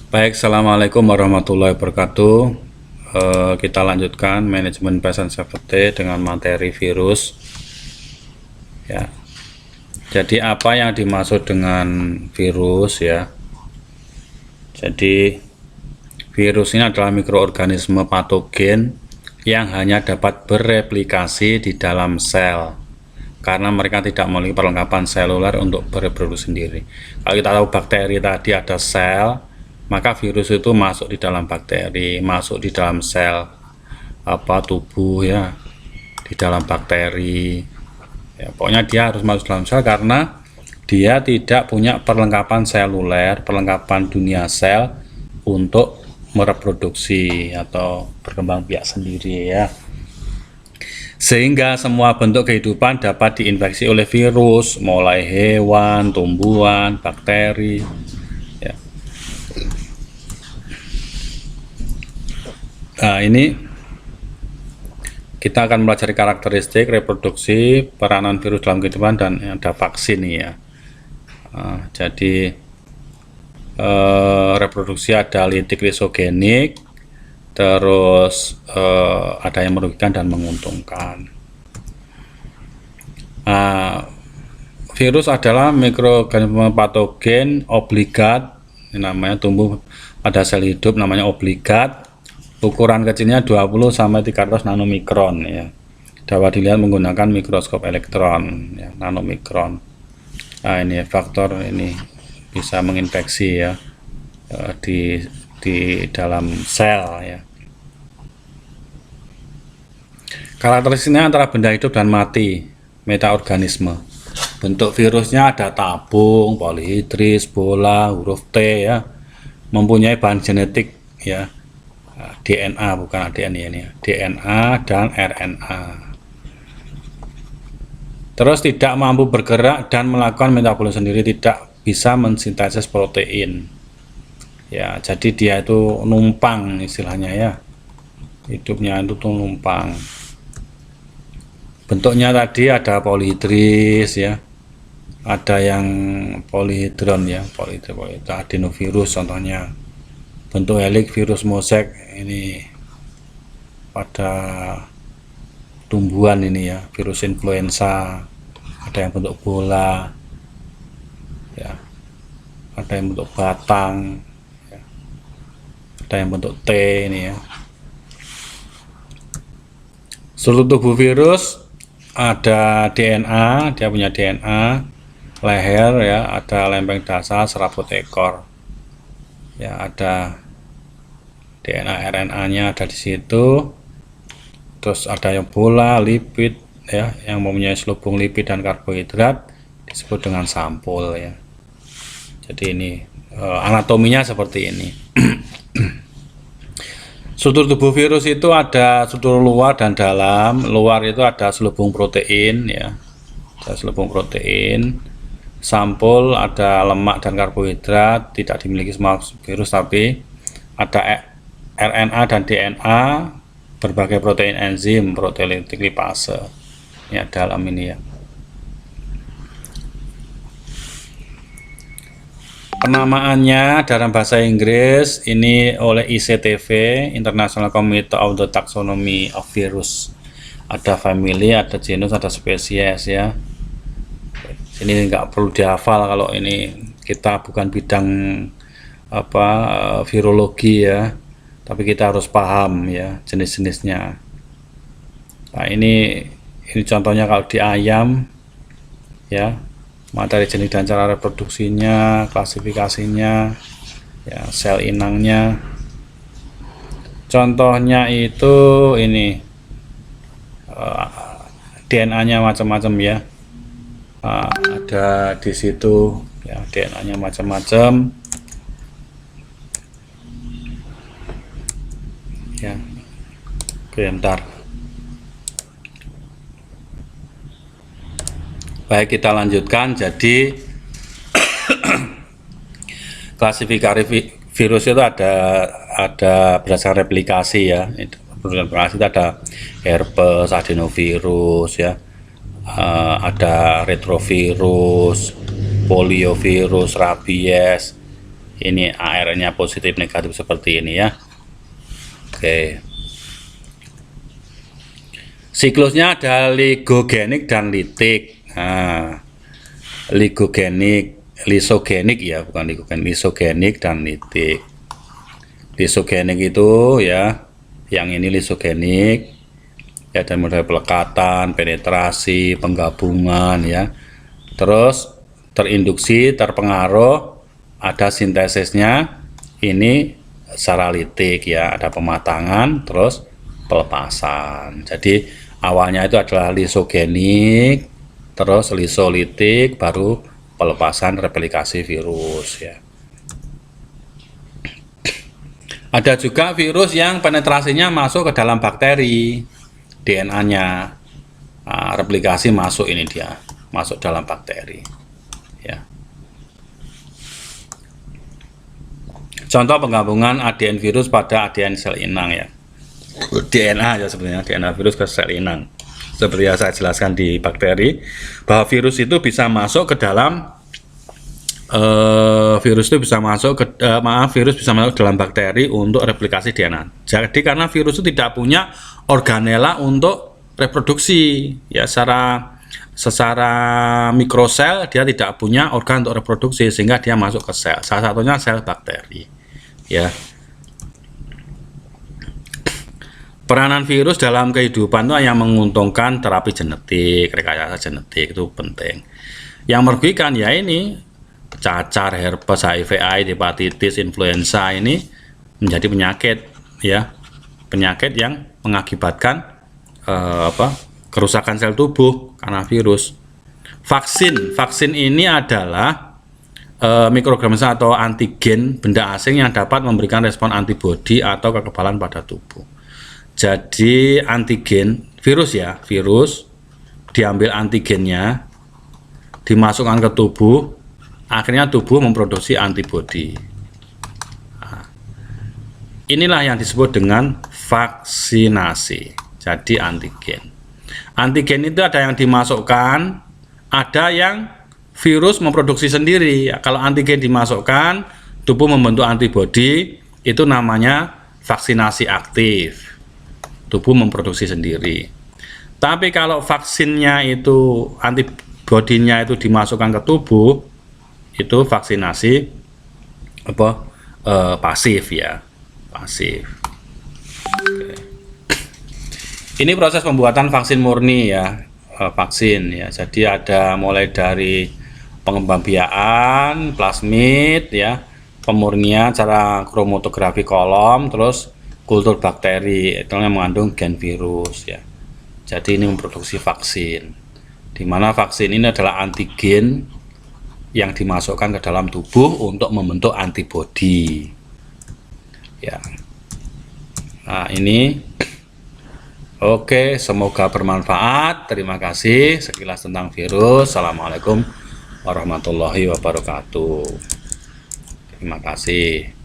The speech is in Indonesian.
Baik, assalamualaikum warahmatullahi wabarakatuh. Kita lanjutkan manajemen pasien safety dengan materi virus. Ya, jadi apa yang dimaksud dengan virus ya? Jadi virus ini adalah mikroorganisme patogen yang hanya dapat bereplikasi di dalam sel karena mereka tidak memiliki perlengkapan seluler untuk bereproduksi sendiri. Kalau kita tahu bakteri tadi ada sel, maka virus itu masuk di dalam bakteri, masuk di dalam sel tubuh ya, di dalam bakteri ya, pokoknya dia harus masuk dalam sel karena dia tidak punya perlengkapan seluler, perlengkapan dunia sel untuk mereproduksi atau berkembang biak sendiri ya, sehingga semua bentuk kehidupan dapat diinfeksi oleh virus, mulai hewan, tumbuhan, bakteri ya. Nah, ini kita akan mempelajari karakteristik, reproduksi, peranan virus dalam kehidupan, dan ada vaksin ya. Jadi reproduksi ada litik, lisogenik, terus ada yang merugikan dan menguntungkan. Virus adalah mikroorganisme patogen obligat, ini namanya tumbuh pada sel hidup, namanya obligat. Ukuran kecilnya 20 sampai 300 nanomikron ya. Dapat dilihat menggunakan mikroskop elektron ya, nanomikron. Nah, ini faktor ini bisa menginfeksi ya di dalam sel ya. Karakteristiknya antara benda hidup dan mati, metaorganisme. Bentuk virusnya ada tabung, polihidris, bola, huruf T ya. Mempunyai bahan genetik ya, DNA bukan ADN ini ya, DNA dan RNA. Terus tidak mampu bergerak dan melakukan metabolisme sendiri, tidak bisa mensintesis protein ya, jadi dia itu numpang istilahnya ya, hidupnya itu tuh numpang. Bentuknya tadi ada polihidris ya, ada yang polihidron ya, polihidron adenovirus contohnya. Bentuk helik virus mosek ini pada tumbuhan ini ya, virus influenza. Ada yang bentuk bola ya, ada yang bentuk batang ya, ada yang bentuk T ini ya. Seluruh tubuh virus ada DNA, dia punya DNA, leher ya, ada lempeng dasar, serabut ekor ya, ada DNA RNA nya ada di situ. Terus ada yang bola, lipid ya, yang mempunyai selubung lipid dan karbohidrat disebut dengan sampul ya. Jadi ini anatominya seperti ini. Struktur tubuh virus itu ada struktur luar dan dalam. Luar itu ada selubung protein ya, ada selubung protein. Sampul ada lemak dan karbohidrat, tidak dimiliki semua virus, tapi ada RNA dan DNA, berbagai protein, enzim, protein lipase ya dalam ini ya. Penamaannya dalam bahasa Inggris ini oleh ICTV, International Committee of the Taxonomy of Virus. Ada family, ada genus, ada spesies ya. Ini nggak perlu dihafal kalau ini kita bukan bidang virologi ya, tapi kita harus paham ya jenis-jenisnya. Nah, ini contohnya kalau di ayam ya, materi jenis dan cara reproduksinya, klasifikasinya ya, sel inangnya. Contohnya itu ini DNA-nya macam-macam ya. Ada di situ ya, DNA-nya macam-macam ya. Bentar. Baik, kita lanjutkan. Jadi klasifikasi virus itu ada berdasarkan replikasi ya. Replikasi itu ada herpes, adenovirus ya, ada retrovirus, poliovirus, rabies Ini ARN-nya positif negatif seperti ini ya. Oke. Siklusnya ada ligogenik dan litik. Nah, lisogenik ya, bukan ligogenik, lisogenik dan litik. Lisogenik itu ya, yang ini lisogenik ya, dan model pelekatan, penetrasi, penggabungan ya. Terus terinduksi, terpengaruh, ada sintesisnya. Ini secara litik ya, ada pematangan, terus pelepasan. Jadi awalnya itu adalah lisogenik, terus lisolitik, baru pelepasan replikasi virus ya. Ada juga virus yang penetrasinya masuk ke dalam bakteri, DNA-nya. Nah, replikasi masuk, ini dia, masuk dalam bakteri ya. Contoh penggabungan ADN virus pada ADN sel inang ya. DNA ya, sebenarnya DNA virus ke sel inang. Seperti yang saya jelaskan di bakteri, bahwa virus itu bisa masuk ke dalam virus bisa masuk ke dalam bakteri untuk replikasi DNA. Jadi karena virus itu tidak punya organela untuk reproduksi ya, secara mikrosel dia tidak punya organ untuk reproduksi, sehingga dia masuk ke sel. Salah satunya sel bakteri ya. Peranan virus dalam kehidupan itu yang menguntungkan terapi genetik, rekayasa genetik itu penting. Yang merugikan ya ini cacar, herpes, HIV, AIDS, hepatitis, influenza ini menjadi penyakit ya, penyakit yang mengakibatkan kerusakan sel tubuh karena virus. Vaksin ini adalah mikroorganisme atau antigen benda asing yang dapat memberikan respon antibodi atau kekebalan pada tubuh. Jadi antigen virus ya, virus diambil antigennya, dimasukkan ke tubuh, akhirnya tubuh memproduksi antibodi. Nah, inilah yang disebut dengan vaksinasi. Jadi antigen. Antigen itu ada yang dimasukkan, ada yang virus memproduksi sendiri. Kalau antigen dimasukkan, tubuh membentuk antibodi, itu namanya vaksinasi aktif. Tubuh memproduksi sendiri. Tapi kalau vaksinnya itu, antibodinya itu dimasukkan ke tubuh, itu vaksinasi pasif ya, pasif. Oke. Ini proses pembuatan vaksin murni ya, vaksin ya. Jadi ada mulai dari pengembang-biakan, plasmid ya, pemurnian cara kromatografi kolom, terus kultur bakteri itu yang mengandung gen virus ya. Jadi ini memproduksi vaksin, di mana vaksin ini adalah antigen yang dimasukkan ke dalam tubuh untuk membentuk antibodi ya. Nah ini oke, semoga bermanfaat. Terima kasih sekilas tentang virus. Assalamualaikum warahmatullahi wabarakatuh. Terima kasih.